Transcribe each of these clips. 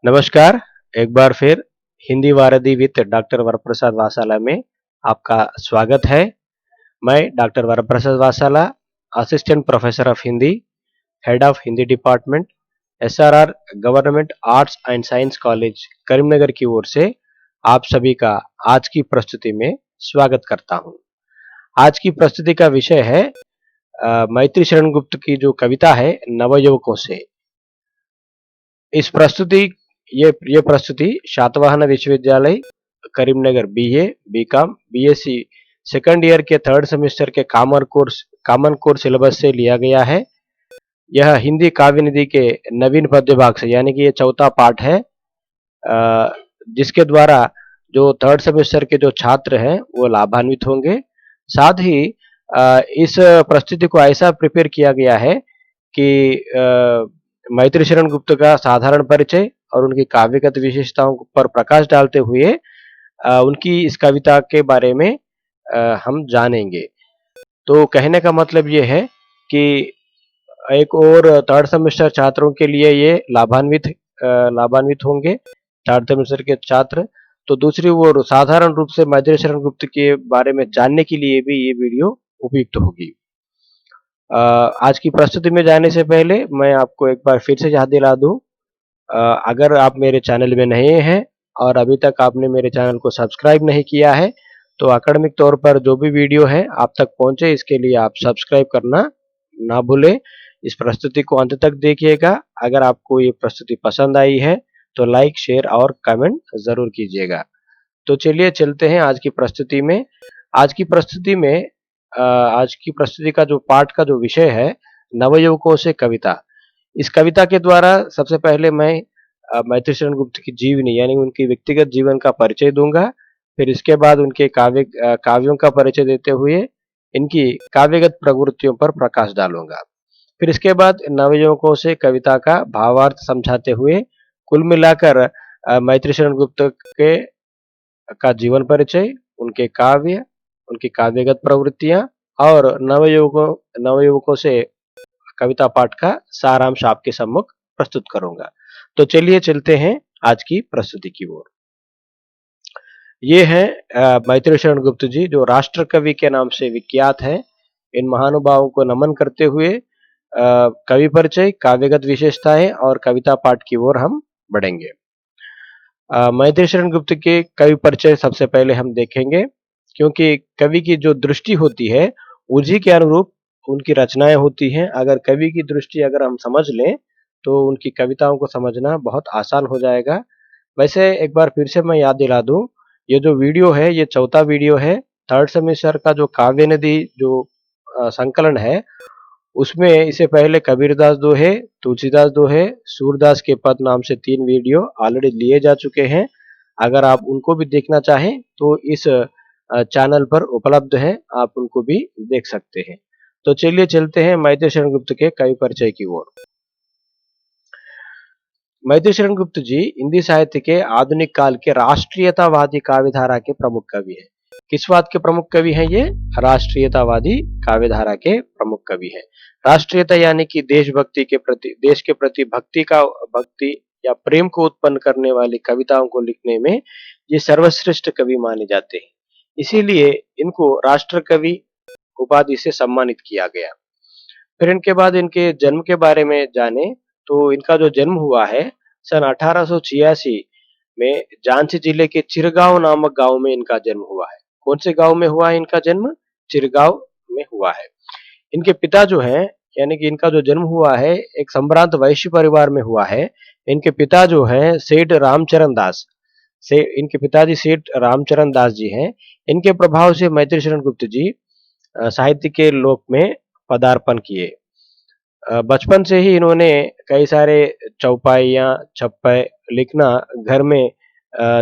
नमस्कार। एक बार फिर हिंदी वारदी विद डॉक्टर वरप्रसाद वासाला में आपका स्वागत है। मैं doctor Varaprasad Vasala, assistant professor of Hindi, head of Hindi department, SRR government arts and science college Karimnagar की ओर से आप सभी का आज की प्रस्तुति में स्वागत करता हूं। आज की प्रस्तुति का विषय है मैत्री शरण गुप्त की जो कविता है नवयुवकों से। इस प्रस्तुति ये प्रस्तुति शातवाहन विश्वविद्यालय Karimnagar BA, BCom, BSc second year के थर्ड सेमेस्टर के कॉमन कोर्स सिलेबस से लिया गया है। यह हिंदी काव्य निधि के नवीन पद्य भाग से यानी कि ये चौथा पार्ट है, जिसके द्वारा जो थर्ड सेमेस्टर के जो छात्र हैं वो लाभान्वित होंगे। साथ ही इस प्रस्तुति को ऐसा प्रिपेयर किया गया है कि मैत्री शरण गुप्त का साधारण परिचय और उनकी काव्यगत विशेषताओं पर प्रकाश डालते हुए उनकी इस कविता के बारे में हम जानेंगे। तो कहने का मतलब ये है कि एक और थर्ड सेमेस्टर छात्रों के लिए ये लाभान्वित होंगे, थर्ड सेमेस्टर के छात्र। तो दूसरी ओर साधारण रूप से मैत्री शरण गुप्त के बारे में जानने के लिए भी ये वीडियो उपयुक्त होगी। आज की प्रस्तुति में जाने से पहले मैं आपको एक बार फिर से याद दिला दूं, अगर आप मेरे चैनल में नए हैं और अभी तक आपने मेरे चैनल को सब्सक्राइब नहीं किया है तो एकेडमिक तौर पर जो भी वीडियो है आप तक पहुंचे, इसके लिए आप सब्सक्राइब करना ना भूलें। इस प्रस्तुति को अंत तक देखिएगा। अगर आपको ये प्रस्तुति पसंद आई है तो लाइक, शेयर और कमेंट जरूर कीजिएगा। तो चलिए चलते हैं आज की प्रस्तुति में। आज की प्रस्तुति में आज की प्रस्तुति का जो पाठ का जो विषय है नवयुवकों से कविता। इस कविता के द्वारा सबसे पहले मैं मैत्री शरण गुप्त की जीवनी यानी उनकी व्यक्तिगत जीवन का परिचय दूंगा। फिर इसके बाद उनके काव्यों का परिचय देते हुए इनकी काव्यगत प्रवृत्तियों पर प्रकाश डालूंगा। फिर इसके बाद नवयुवकों से कविता का भावार्थ समझाते हुए कुल मिलाकर मैत्री शरण गुप्त के का जीवन परिचय, उनके काव्य, उनकी काव्यगत प्रवृत्तियां और नवयुवकों से कविता पाठ का सारांश आपके सम्मुख प्रस्तुत करूंगा। तो चलिए चलते हैं आज की प्रस्तुति की ओर। ये है मैत्री शरण गुप्त जी, जो राष्ट्र कवि के नाम से विख्यात है। इन महानुभावों को नमन करते हुए कवि परिचय, काव्यगत विशेषताएं और कविता पाठ की ओर हम बढ़ेंगे। मैत्री शरण गुप्त के कवि परिचय सबसे पहले हम देखेंगे, क्योंकि कवि की जो दृष्टि होती है उसी के अनुरूप उनकी रचनाएं होती हैं। अगर कवि की दृष्टि अगर हम समझ लें तो उनकी कविताओं को समझना बहुत आसान हो जाएगा। वैसे एक बार फिर से मैं याद दिला दूं, ये जो वीडियो है ये चौथा वीडियो है। थर्ड सेमेस्टर का जो काव्य नदी जो संकलन है उसमें इससे पहले कबीरदास दोहे, तुलसीदास दोहे, सूरदास के पद नाम से 3 वीडियो ऑलरेडी लिए जा चुके हैं। अगर आप उनको भी देखना चाहें तो इस चैनल पर उपलब्ध है, आप उनको भी देख सकते हैं। तो चलिए चलते हैं मैत्री शरण गुप्त के कवि परिचय की ओर। मैत्री शरण गुप्त जी हिंदी साहित्य के आधुनिक काल के राष्ट्रीयतावादी काव्यधारा के प्रमुख कवि हैं। किस बात के प्रमुख कवि हैं ये? राष्ट्रीयतावादी काव्यधारा के प्रमुख कवि हैं। राष्ट्रीयता यानी कि देशभक्ति के प्रति, देश के प्रति भक्ति या प्रेम को उत्पन्न करने वाली कविताओं को लिखने में ये सर्वश्रेष्ठ कवि माने जाते हैं। इसीलिए इनको राष्ट्र कवि उपाधि से सम्मानित किया गया। फिर इनके बाद इनके जन्म के बारे में जाने तो इनका जो जन्म हुआ है सन 1886 में झांसी जिले के चिरगांव नामक गांव में इनका जन्म हुआ है। कौन से गांव में हुआ है इनका जन्म? चिरगांव में हुआ है। इनके पिता जो हैं, यानी कि इनका जो जन्म हुआ है एक संभ्रांत वैश्य परिवार में हुआ है। इनके पिता जो हैं सेठ रामचरण दास से इनके पिताजी सेठ रामचरण दास जी हैं। इनके प्रभाव से मैत्री शरण गुप्त जी साहित्य के लोक में पदार्पण किए। बचपन से ही इन्होंने कई सारे चौपाइयाँ, छप्पे लिखना घर में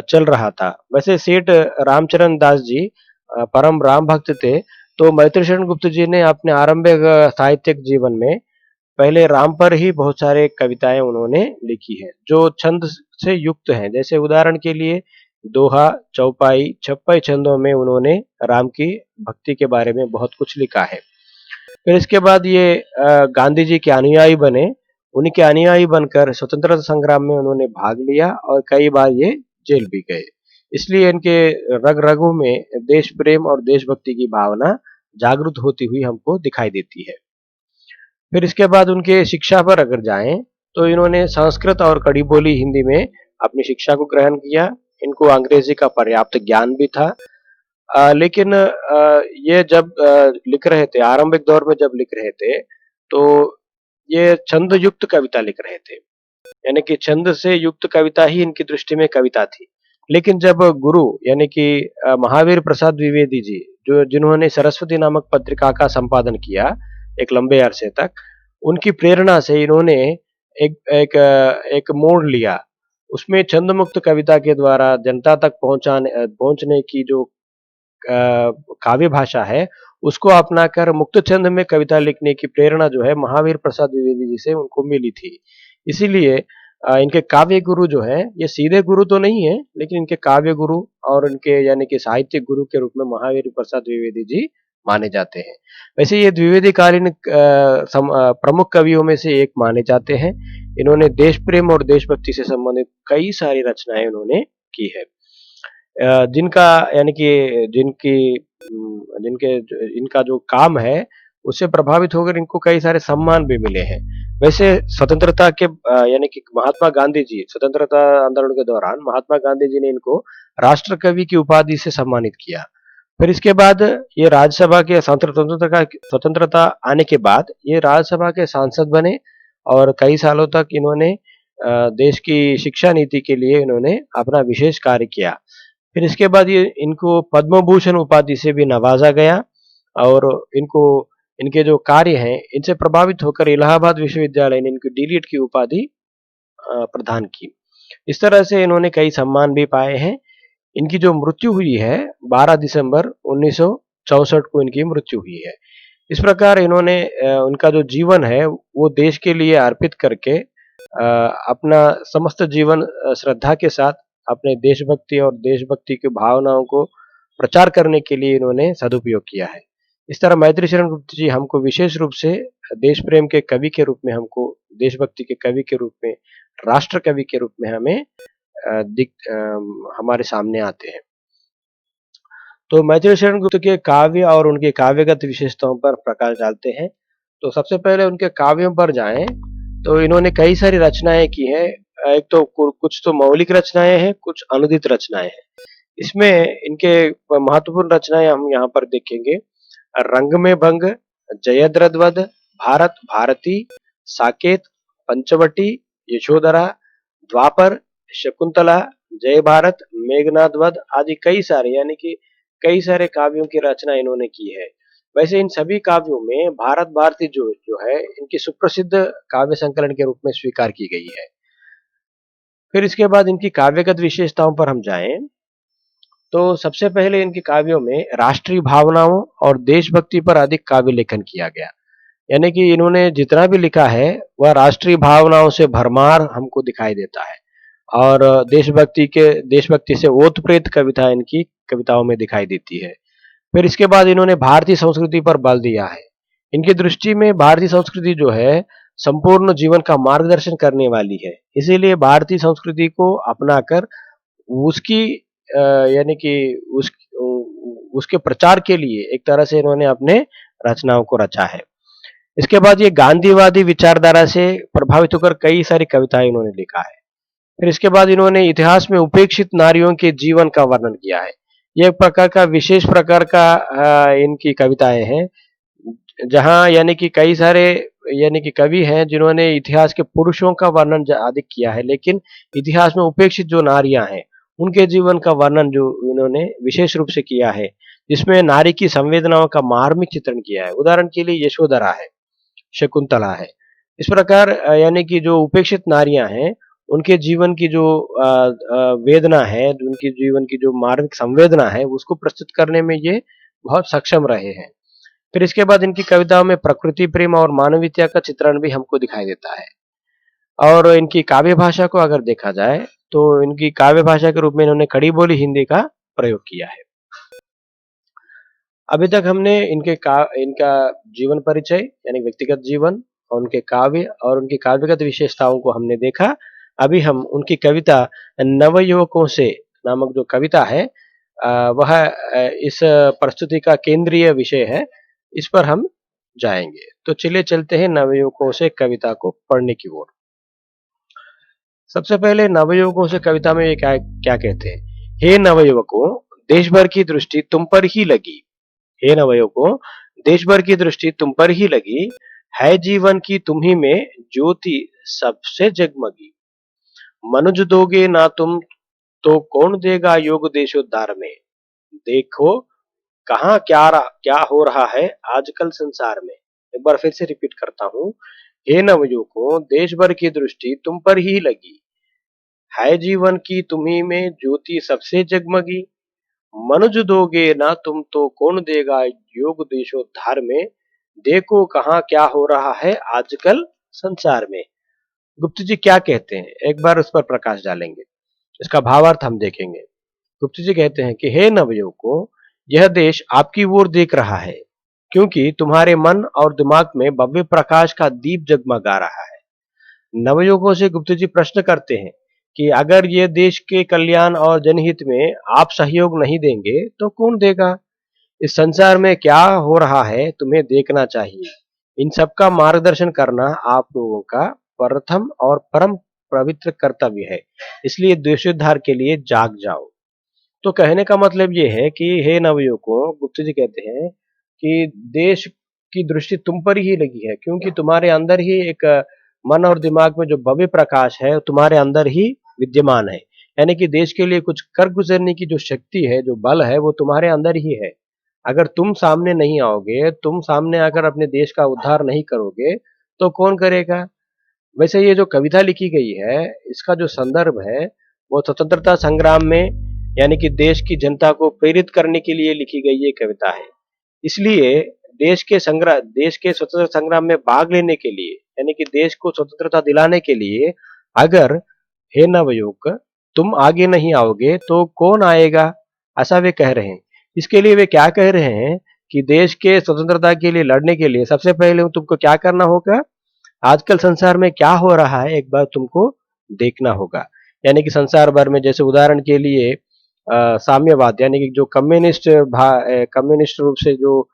चल रहा था। वैसे सेठ रामचरण दास जी परम राम भक्त थे, तो मैत्री शरण गुप्त जी ने अपने आरंभिक साहित्यिक जीवन में पहले राम पर ही बहुत सारे कविताएं उन्होंने लिखी है, जो छंद से युक्त हैं। जैसे उदाहरण के लिए दोहा, चौपाई, छप्पे छंदों में उन्होंने राम की भक्ति के बारे में बहुत कुछ लिखा है। फिर इसके बाद ये गांधी जी के अनुयायी बने उन्हीं के अनुयायी बनकर स्वतंत्रता संग्राम में उन्होंने भाग लिया और कई बार ये जेल भी गए। इसलिए इनके रग-रगों में देश प्रेम और देशभक्ति की भावना जागृत होती हुई हमको दिखाई देती है। फिर इसके बाद उनके शिक्षा पर अगर जाएँ, तो इन्होंने संस्कृत और कड़ी बोली हिंदी में अपनी शिक्षा को ग्रहण किया। इनको अंग्रेजी का पर्याप्त ज्ञान भी था। लेकिन ये जब लिख रहे थे, आरंभिक दौर में जब लिख रहे थे, तो ये छंद युक्त कविता लिख रहे थे। यानी कि छंद से युक्त कविता ही इनकी दृष्टि में कविता थी। लेकिन जब गुरु यानी कि महावीर प्रसाद द्विवेदी जी, जो जिन्होंने सरस्वती नामक पत्रिका का संपादन किया एक लंबे अरसे तक, उनकी प्रेरणा से इन्होंने एक मोड़ लिया। उसमें छंद मुक्त कविता के द्वारा जनता तक पहुँचने की जो काव्य भाषा है, उसको अपनाकर मुक्त छंद में कविता लिखने की प्रेरणा जो है महावीर प्रसाद द्विवेदी जी से उनको मिली थी। इसीलिए इनके काव्य गुरु जो हैं, ये सीधे गुरु तो नहीं है, लेकिन इनके काव्य गुरु और इनके यानी कि साहित्यिक गुरु के रूप में महावीर प्रसाद द्विवेदी जी माने जाते हैं। वैसे ये द्विवेदी कालीन प्रमुख कवियों में से एक माने जाते हैं। इन्होंने देश प्रेम और देशभक्ति से संबंधित कई सारी रचनाएँ उन्होंने की है। जिनका यानी कि जिनकी जिनके इनका जो काम है, उससे प्रभावित होकर इनको कई सारे सम्मान भी मिले हैं। वैसे स्वतंत्रता के यानी कि महात्मा गांधी जी स्वतंत्रता आंदोलन के दौरान महात्मा गांधी जी ने इनको राष्ट्र कवि की उपाधि से सम्मानित किया। फिर इसके बाद ये राज्यसभा के स्वतंत्रता आने के बाद ये राज्यसभा के सांसद बने और कई सालों तक इन्होंने देश की शिक्षा नीति के लिए इन्होंने अपना विशेष कार्य किया। फिर इसके बाद ये इनको पद्म भूषण उपाधि से भी नवाजा गया और इनको इनके जो कार्य हैं, इनसे प्रभावित होकर इलाहाबाद विश्वविद्यालय ने इनको डीलिट की उपाधि प्रदान की। इस तरह से इन्होंने कई सम्मान भी पाए हैं। इनकी जो मृत्यु हुई है 12 दिसंबर 1964 को इनकी मृत्यु हुई है। इस प्रकार इन्होंने उनका जो जीवन है वो देश के लिए अर्पित करके अपना समस्त जीवन श्रद्धा के साथ अपने देशभक्ति और देशभक्ति की भावनाओं को प्रचार करने के लिए इन्होंने सदुपयोग किया है। इस तरह मैत्री शरण गुप्त जी हमको विशेष रूप से देश प्रेम के कवि के रूप में हमको देशभक्ति के कवि के रूप में, राष्ट्र कवि के रूप में हमें हमारे सामने आते हैं। तो मैत्री शरण गुप्त के काव्य और उनके काव्यगत विशेषताओं पर प्रकाश डालते हैं। तो सबसे पहले उनके काव्यों पर जाएं, तो इन्होंने कई सारी रचनाएं की हैं। एक तो कुछ तो मौलिक रचनाएं हैं, कुछ अनुदित रचनाएं हैं। इसमें इनके महत्वपूर्ण रचनाएं हम यहाँ पर देखेंगे। रंग में भंग, जयद्रथ, भारत भारती, साकेत, पंचवटी, यशोधरा, द्वापर, शकुंतला, जय भारत, मेघनाद वध आदि कई सारे यानी कि कई सारे काव्यों की रचना इन्होंने की है। वैसे इन सभी काव्यों में भारत भारती जो जो है इनकी सुप्रसिद्ध काव्य संकलन के रूप में स्वीकार की गई है। फिर इसके बाद इनकी काव्यगत विशेषताओं पर हम जाएं, तो सबसे पहले इनके काव्यों में राष्ट्रीय भावनाओं और देशभक्ति पर अधिक काव्य लेखन किया गया। यानी कि इन्होंने जितना भी लिखा है वह राष्ट्रीय भावनाओं से भरमार हमको दिखाई देता है और देशभक्ति से ओतप्रोत कविता इनकी कविताओं में दिखाई देती है। फिर इसके बाद इन्होंने भारतीय संस्कृति पर बल दिया है। इनकी दृष्टि में भारतीय संस्कृति जो है संपूर्ण जीवन का मार्गदर्शन करने वाली है। इसीलिए भारतीय संस्कृति को अपनाकर उसकी यानी कि उसके प्रचार के लिए एक तरह से इन्होंने अपने रचनाओं को रचा है। इसके बाद ये गांधीवादी विचारधारा से प्रभावित होकर कई सारी कविताएं इन्होंने लिखा है। फिर इसके बाद इन्होंने इतिहास में उपेक्षित नारियों के जीवन का वर्णन किया है। ये एक प्रकार का विशेष प्रकार का इनकी कविताएं हैं, जहां यानी कि कई सारे यानी कि कवि हैं जिन्होंने इतिहास के पुरुषों का वर्णन अधिक किया है, लेकिन इतिहास में उपेक्षित जो नारियां हैं उनके जीवन का वर्णन जो इन्होंने विशेष रूप से किया है, जिसमें नारी की संवेदनाओं का मार्मिक चित्रण किया है। उदाहरण के लिए यशोधरा है, शकुंतला है। इस प्रकार यानी कि जो उपेक्षित नारियां हैं उनके जीवन की जो वेदना है, उनके जीवन की जो मार्मिक संवेदना है उसको प्रस्तुत करने में ये बहुत सक्षम रहे हैं। फिर इसके बाद इनकी कविताओं में प्रकृति प्रेम और मानवीयता का चित्रण भी हमको दिखाई देता है। और इनकी काव्य भाषा को अगर देखा जाए तो इनकी काव्य भाषा के रूप में इन्होंने खड़ी बोली हिंदी का प्रयोग किया है। अभी तक हमने इनका जीवन परिचय यानी व्यक्तिगत जीवन और उनकी काव्यगत विशेषताओं को हमने देखा। अभी हम उनकी कविता नवयुवकों से नामक जो कविता है वह इस प्रस्तुति का केंद्रीय विषय है। इस पर हम जाएंगे। तो चलिए चलते हैं नवयुवकों से कविता को पढ़ने की ओर। सबसे पहले नवयुवकों से कविता में ये क्या क्या कहते हैं? हे नवयुवकों, देश भर की दृष्टि तुम पर ही लगी। हे नवयुवकों, देश भर की दृष्टि तुम पर ही लगी। है जीवन की तुम्ही में ज्योति सबसे जगमगी। मनुज दोगे ना तुम तो कौन देगा योग देशोद्धार में। देखो कहाँ क्या हो रहा है आजकल संसार में। एक बार फिर से रिपीट करता हूँ। हे नवयुवकों, देश भर की दृष्टि तुम पर ही लगी। है जीवन की तुम्ही में ज्योति सबसे जगमगी। मनुज दोगे ना तुम तो कौन देगा योग देशोद्धार में। देखो कहाँ क्या हो रहा है आजकल संसार में। गुप्त जी क्या कहते हैं, एक बार उस पर प्रकाश डालेंगे। इसका भावार्थ हम देखेंगे। गुप्त जी कहते हैं कि हे नवयुवकों, यह देश आपकी ओर देख रहा है, क्योंकि तुम्हारे मन और दिमाग में भव्य प्रकाश का दीप जगमगा रहा है। नवयुवकों से गुप्त जी प्रश्न करते हैं कि अगर ये देश के कल्याण और जनहित में आप सहयोग नहीं देंगे तो कौन देगा। इस संसार में क्या हो रहा है तुम्हें देखना चाहिए। इन सब का मार्गदर्शन करना आप लोगों का प्रथम और परम पवित्र कर्तव्य है। इसलिए देशोद्धार के लिए जाग जाओ। तो कहने का मतलब ये है कि हे नवयुवकों, गुप्त जी कहते हैं कि देश की दृष्टि तुम पर ही लगी है, क्योंकि तुम्हारे अंदर ही एक मन और दिमाग में जो भव्य प्रकाश है तुम्हारे अंदर ही विद्यमान है। यानी कि देश के लिए कुछ कर गुजरने की जो शक्ति है, जो बल है, वो तुम्हारे अंदर ही है। अगर तुम सामने नहीं आओगे, तुम सामने आकर अपने देश का उद्धार नहीं करोगे तो कौन करेगा। वैसे ये जो कविता लिखी गई है, इसका जो संदर्भ है वो स्वतंत्रता संग्राम में, यानी कि देश की जनता को प्रेरित करने के लिए लिखी गई ये कविता है। इसलिए देश के स्वतंत्रता संग्राम में भाग लेने के लिए, यानी कि देश को स्वतंत्रता दिलाने के लिए अगर हे नवयुवक तुम आगे नहीं आओगे तो कौन आएगा, ऐसा वे कह रहे हैं। इसके लिए वे क्या कह रहे हैं कि देश के स्वतंत्रता के लिए लड़ने के लिए सबसे पहले तुमको क्या करना होगा, आजकल संसार में क्या हो रहा है एक बार तुमको देखना होगा। यानी कि संसार भर में, जैसे उदाहरण के लिए साम्यवाद, यानी कि जो कम्युनिस्ट रूप से जो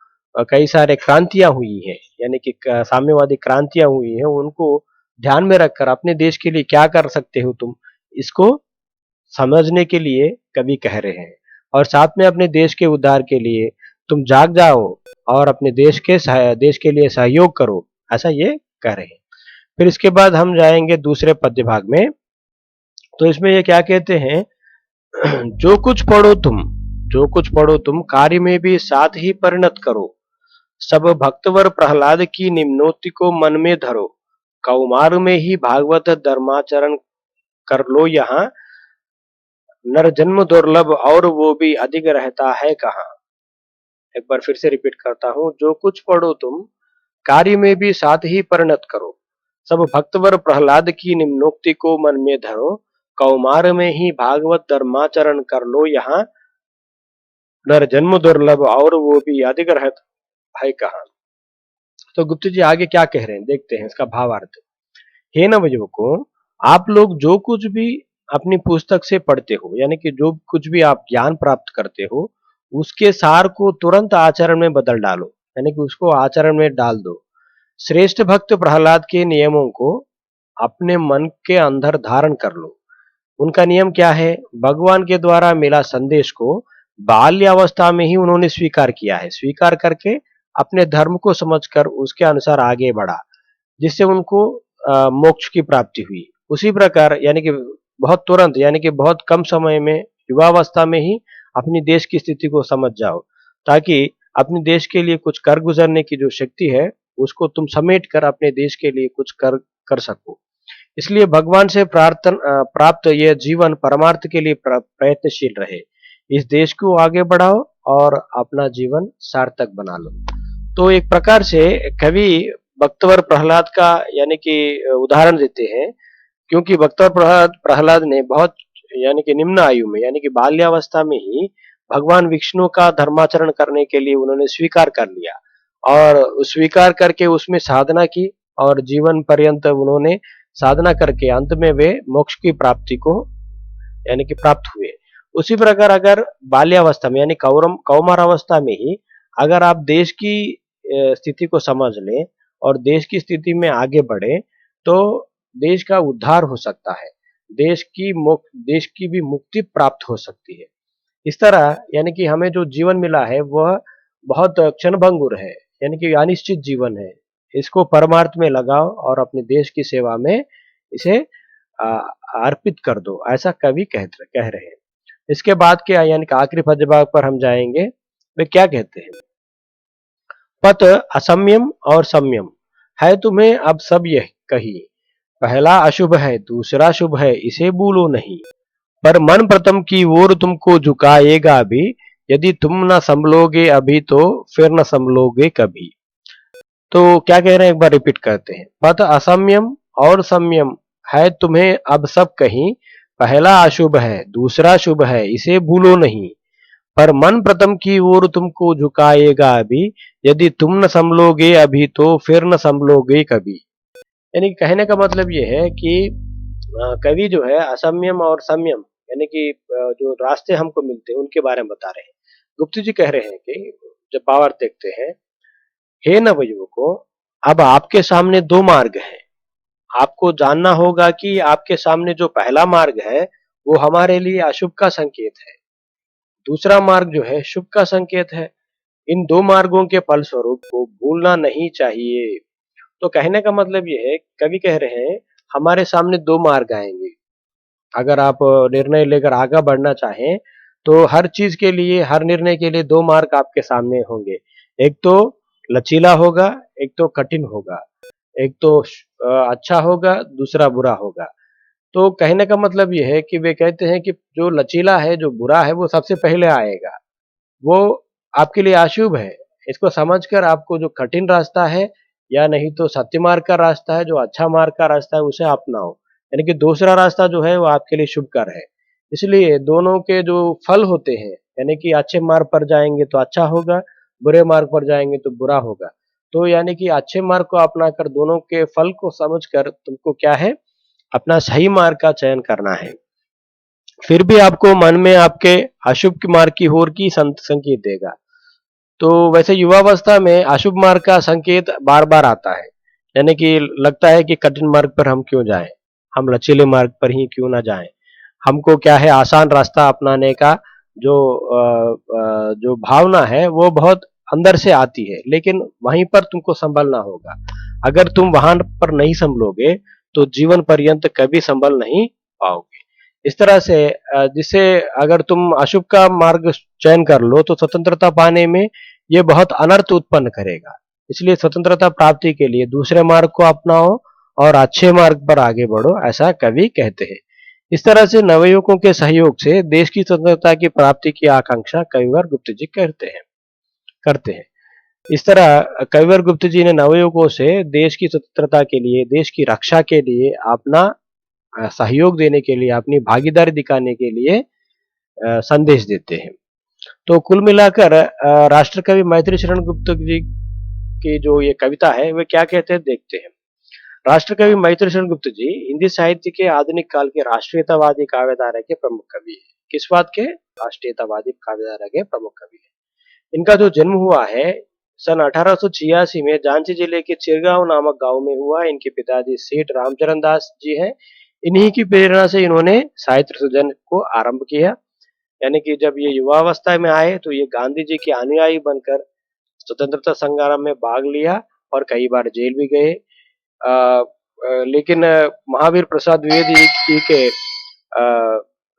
कई सारे क्रांतियां हुई हैं, यानी कि साम्यवादी क्रांतियां हुई हैं, उनको ध्यान में रखकर अपने देश के लिए क्या कर सकते हो तुम, इसको समझने के लिए कवि कह रहे हैं। और साथ में अपने देश के उद्धार के लिए तुम जाग जाओ और अपने देश के लिए सहयोग करो, ऐसा ये कह रहे हैं। फिर इसके बाद हम जाएंगे दूसरे पद्य भाग में। तो इसमें ये क्या कहते हैं, जो कुछ पढ़ो तुम, जो कुछ पढ़ो तुम कार्य में भी साथ ही परिणत करो। सब भक्तवर प्रहलाद की निम्नोक्ति को मन में धरो। कौमार में ही भागवत धर्माचरण कर लो यहाँ। नर जन्म दुर्लभ और वो भी अधिक रहता है कहाँ। एक बार फिर से रिपीट करता हूँ। जो कुछ पढ़ो तुम कार्य में भी साथ ही परिणत करो। सब भक्तवर प्रहलाद की निम्नोक्ति को मन में धरो। कौमार में ही भागवत धर्माचरण कर लो यहाँ। नर जन्म दुर्लभ और वो भी अधिक रहता है कहाँ। तो गुप्त जी आगे क्या कह रहे हैं, देखते हैं इसका भावार्थ। हे नवयुवकों, आप लोग जो कुछ भी अपनी पुस्तक से पढ़ते हो, यानी कि जो कुछ भी आप ज्ञान प्राप्त करते हो, उसके सार को तुरंत आचरण में बदल डालो, यानी कि उसको आचरण में डाल दो। श्रेष्ठ भक्त प्रहलाद के नियमों को अपने मन के अंदर धारण कर लो। उनका नियम क्या है, भगवान के द्वारा मिला संदेश को बाल्यावस्था में ही उन्होंने स्वीकार किया है। स्वीकार करके अपने धर्म को समझकर उसके अनुसार आगे बढ़ा, जिससे उनको मोक्ष की प्राप्ति हुई। उसी प्रकार यानी कि बहुत तुरंत, यानी कि बहुत कम समय में, युवावस्था में ही अपनी देश की स्थिति को समझ जाओ, ताकि अपने देश के लिए कुछ कर गुजरने की जो शक्ति है उसको तुम समेट कर अपने देश के लिए कुछ कर कर सको। इसलिए भगवान से प्राप्त यह जीवन परमार्थ के लिए प्रयत्नशील रहे। इस देश को आगे बढ़ाओ और अपना जीवन सार्थक बना लो। तो एक प्रकार से कवि भक्तवर प्रहलाद का यानी कि उदाहरण देते हैं, क्योंकि भक्तवर प्रहलाद ने बहुत, यानी कि निम्न आयु में, यानी कि बाल्यावस्था में ही भगवान विष्णु का धर्माचरण करने के लिए उन्होंने स्वीकार कर लिया और स्वीकार करके उसमें साधना की और जीवन पर्यंत उन्होंने साधना करके अंत में वे मोक्ष की प्राप्ति को यानी कि प्राप्त हुए। उसी प्रकार अगर बाल्यावस्था में यानी कौमारावस्था में ही अगर आप देश की स्थिति को समझ लें और देश की स्थिति में आगे बढ़े तो देश का उद्धार हो सकता है। देश की भी मुक्ति प्राप्त हो सकती है। इस तरह यानी कि हमें जो जीवन मिला है वह बहुत क्षणभंगुर है, यानी कि अनिश्चित जीवन है। इसको परमार्थ में लगाओ और अपने देश की सेवा में इसे अ, अर्पित कर दो, ऐसा कवि कह रहे हैं। इसके बाद क्या यानी कि आखिरी पद्य भाग पर हम जाएंगे। वे क्या कहते हैं? पत असंयम और संयम है तुम्हें अब सब यह कही, पहला अशुभ है दूसरा शुभ है इसे भूलो नहीं, पर मन प्रथम की ओर तुमको झुकाएगा अभी, यदि तुम न संभलोगे अभी तो फिर न संभलोगे कभी। तो क्या कह रहे हैं एक बार रिपीट करते हैं। पथ असंयम और संयम है तुम्हें अब सब कहीं, पहला अशुभ है दूसरा शुभ है इसे भूलो नहीं, पर मन प्रथम की ओर तुमको झुकाएगा अभी, यदि तुम न संभलोगे अभी तो फिर न संभलोगे कभी। यानी कहने का मतलब ये है कि कवि जो है असंयम और संयम यानी कि जो रास्ते हमको मिलते हैं उनके बारे में बता रहे हैं। गुप्त जी कह रहे हैं कि जब भावार्थ देखते हैं, हे नवयुवकों, अब आपके सामने दो मार्ग हैं। आपको जानना होगा कि आपके सामने जो पहला मार्ग है वो हमारे लिए अशुभ का संकेत है, दूसरा मार्ग जो है शुभ का संकेत है। इन दो मार्गों के फलस्वरूप को भूलना नहीं चाहिए। तो कहने का मतलब ये है, कवि कह रहे हैं हमारे सामने दो मार्ग आएंगे। अगर आप निर्णय लेकर आगे बढ़ना चाहें तो हर चीज के लिए, हर निर्णय के लिए दो मार्ग आपके सामने होंगे। एक तो लचीला होगा, एक तो कठिन होगा। एक तो अच्छा होगा, दूसरा बुरा होगा। तो कहने का मतलब ये है कि वे कहते हैं कि जो लचीला है, जो बुरा है वो सबसे पहले आएगा। वो आपके लिए अशुभ है। इसको समझकर आपको जो कठिन रास्ता है या नहीं तो सत्य मार्ग का रास्ता है, जो अच्छा मार्ग का रास्ता है उसे अपनाओ। यानी कि दूसरा रास्ता जो है वो आपके लिए शुभकर है। इसलिए दोनों के जो फल होते हैं, यानी कि अच्छे मार्ग पर जाएँगे तो अच्छा होगा, बुरे मार्ग पर जाएँगे तो बुरा होगा। तो यानी कि अच्छे मार्ग को अपनाकर दोनों के फल को समझकर तुमको क्या है, अपना सही मार्ग का चयन करना है। फिर भी आपको मन में आपके अशुभ मार्ग की ओर की संकेत देगा। तो वैसे युवावस्था में अशुभ मार्ग का संकेत बार-बार आता है। यानी कि लगता है कि कठिन मार्ग पर हम क्यों जाएँ? हम लचीले मार्ग पर ही क्यों ना जाएँ? हमको क्या है आसान रास्ता अपनाने का जो जो भावना है वो बहुत अंदर से आती है, लेकिन वहीं पर तुमको संभलना होगा। अगर तुम वहाँ पर नहीं संभलोगे तो जीवन पर्यंत कभी संभल नहीं पाओगे। इस तरह से जिससे अगर तुम अशुभ का मार्ग चयन कर लो तो स्वतंत्रता पाने में ये बहुत अनर्थ उत्पन्न करेगा। इसलिए स्वतंत्रता प्राप्ति के लिए दूसरे मार्ग को अपनाओ और अच्छे मार्ग पर आगे बढ़ो, ऐसा कवि कहते हैं। इस तरह से नवयुवकों के सहयोग से देश की स्वतंत्रता की प्राप्ति की आकांक्षा कविवर गुप्त जी करते हैं। इस तरह कविवर गुप्त जी ने नवयुवकों से देश की स्वतंत्रता के लिए, देश की रक्षा के लिए अपना सहयोग देने के लिए, अपनी भागीदारी दिखाने के लिए संदेश देते हैं। तो कुल मिलाकर राष्ट्रकवि मैथिली शरण गुप्त जी की जो ये कविता है वे क्या कहते हैं देखते हैं। राष्ट्रकवि मैथिली शरण गुप्त जी हिंदी साहित्य के आधुनिक काल के राष्ट्रीयतावादी काव्यधारा के प्रमुख कवि हैं। किस बात के? राष्ट्रीयतावादी काव्यधारा के प्रमुख कवि हैं। इनका जो जन्म हुआ है सन 1886 में झांसी जिले के चिरगांव नामक गांव में हुआ। इनके पिताजी सेठ रामचरण दास जी हैं। इन्हीं की प्रेरणा से इन्होंने साहित्य सृजन को आरंभ किया। यानी कि जब ये युवावस्था में आए तो ये गांधी जी के अनुयायी बनकर स्वतंत्रता संग्राम में भाग लिया और कई बार जेल भी गए। लेकिन महावीर प्रसाद द्विवेदी जी के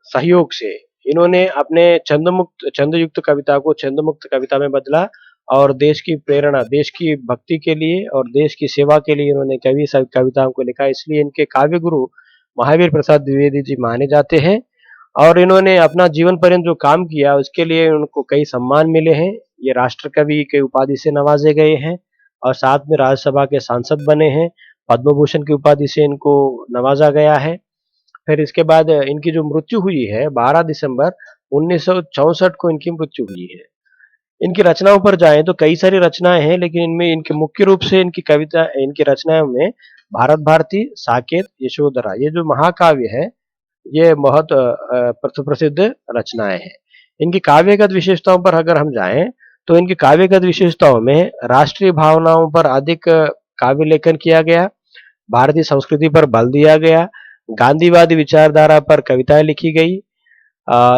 सहयोग से इन्होंने अपने छंदयुक्त कविता को छंदमुक्त कविता में बदला और देश की प्रेरणा, देश की भक्ति के लिए और देश की सेवा के लिए इन्होंने कविताओं को लिखा। इसलिए इनके काव्य गुरु महावीर प्रसाद द्विवेदी जी माने जाते हैं और इन्होंने अपना जीवन पर्यंत जो काम किया उसके लिए उनको कई सम्मान मिले हैं। ये राष्ट्र कवि के उपाधि से नवाजे गए हैं और साथ में राज्यसभा के सांसद बने हैं। पद्म भूषण की उपाधि से इनको नवाजा गया है। फिर इसके बाद इनकी जो मृत्यु हुई है 12 दिसंबर 1964 को इनकी मृत्यु हुई है। इनकी रचनाओं पर जाएँ तो कई सारी रचनाएँ हैं, लेकिन इनमें इनके मुख्य रूप से इनकी रचनाओं में भारत भारती, साकेत, यशोधरा ये जो महाकाव्य है, ये बहुत प्रसिद्ध रचनाएँ हैं। इनकी काव्यगत विशेषताओं पर अगर हम जाएँ, तो इनकी काव्यगत विशेषताओं में राष्ट्रीय भावनाओं पर अधिक काव्य लेखन किया गया, भारतीय संस्कृति पर बल दिया गया, गांधीवादी विचारधारा पर कविताएँ लिखी गई,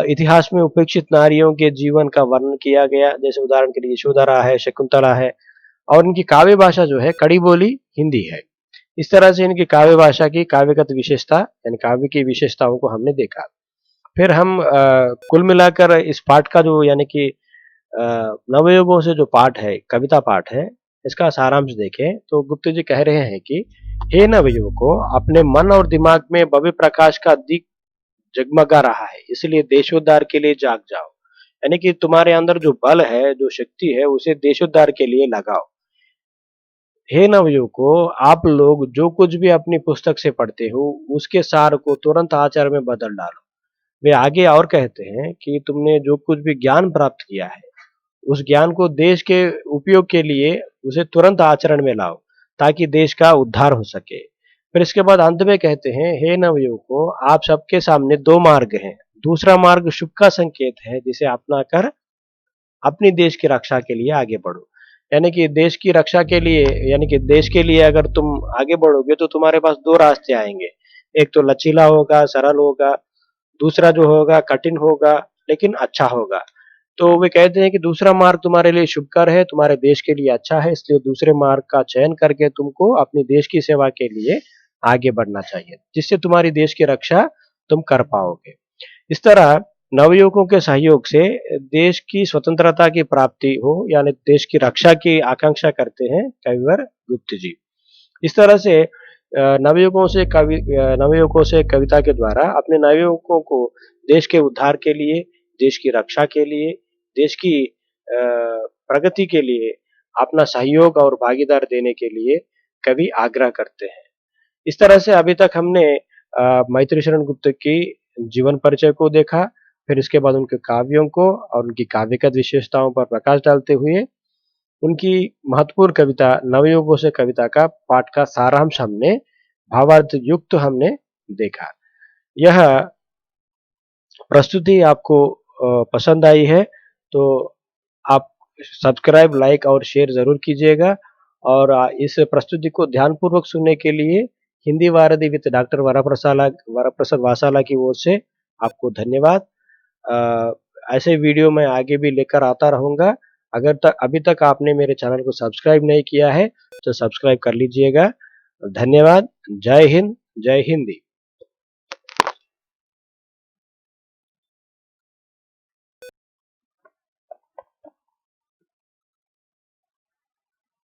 इतिहास में उपेक्षित नारियों के जीवन का वर्णन किया गया, जैसे उदाहरण के लिए यशोधरा है, शकुंतला है और इनकी काव्य भाषा जो है कड़ी बोली हिंदी है। इस तरह से इनकी काव्य भाषा की काव्यगत विशेषता यानी काव्य की विशेषताओं को हमने देखा। फिर हम कुल मिलाकर इस पाठ का जो यानी कि नवयुगों से जो पाठ है, कविता पाठ है, इसका सारांश देखें तो गुप्त जी कह रहे हैं कि हे नवयुवकों, अपने मन और दिमाग में भव्य प्रकाश का दीप जगमगा रहा है, इसलिए देशोद्धार के लिए जाग जाओ। यानी कि तुम्हारे अंदर जो बल है, जो शक्ति है, उसे देशोद्धार के लिए लगाओ। हे नवयुवकों, आप लोग जो कुछ भी अपनी पुस्तक से पढ़ते हो, उसके सार को तुरंत आचरण में बदल डालो। वे आगे और कहते हैं कि तुमने जो कुछ भी ज्ञान प्राप्त किया है, उस ज्ञान को देश के उपयोग के लिए उसे तुरंत आचरण में लाओ, ताकि देश का उद्धार हो सके। फिर इसके बाद अंत में कहते हैं, हे नवयुवकों, आप सबके सामने दो मार्ग हैं। दूसरा मार्ग शुभ का संकेत है, जिसे अपनाकर अपनी देश की रक्षा के लिए आगे बढ़ो। यानी कि देश की रक्षा के लिए यानी कि देश के लिए अगर तुम आगे बढ़ोगे तो तुम्हारे पास दो रास्ते आएंगे। एक तो लचीला होगा, सरल होगा, दूसरा जो होगा कठिन होगा, लेकिन अच्छा होगा। तो वे कहते हैं कि दूसरा मार्ग तुम्हारे लिए शुभकर है, तुम्हारे देश के लिए अच्छा है, इसलिए दूसरे मार्ग का चयन करके तुमको अपने देश की सेवा के लिए आगे बढ़ना चाहिए, जिससे तुम्हारी देश की रक्षा तुम कर पाओगे। इस तरह नवयुवकों के सहयोग से देश की स्वतंत्रता की प्राप्ति हो यानी देश की रक्षा की आकांक्षा करते हैं कविवर गुप्त जी। इस तरह से नवयुवकों से कविता के द्वारा अपने नवयुवकों को देश के उद्धार के लिए, देश की रक्षा के लिए, देश की प्रगति के लिए अपना सहयोग और भागीदार देने के लिए कवि आग्रह करते हैं। इस तरह से अभी तक हमने मैत्री शरण गुप्त की जीवन परिचय को देखा, फिर इसके बाद उनके काव्यों को और उनकी काव्यगत विशेषताओं पर प्रकाश डालते हुए उनकी महत्वपूर्ण कविता नवयुगों से कविता का पाठ का सारांश हमने भावार्थ युक्त हमने देखा। यह प्रस्तुति आपको पसंद आई है तो आप सब्सक्राइब, लाइक और शेयर ज़रूर कीजिएगा और इस प्रस्तुति को ध्यानपूर्वक सुनने के लिए हिंदी वारदी विद डॉक्टर वरप्रसाद वासाला की ओर से आपको धन्यवाद। ऐसे वीडियो मैं आगे भी लेकर आता रहूँगा। अभी तक आपने मेरे चैनल को सब्सक्राइब नहीं किया है तो सब्सक्राइब कर लीजिएगा। धन्यवाद। जय हिंद, जय हिंदी।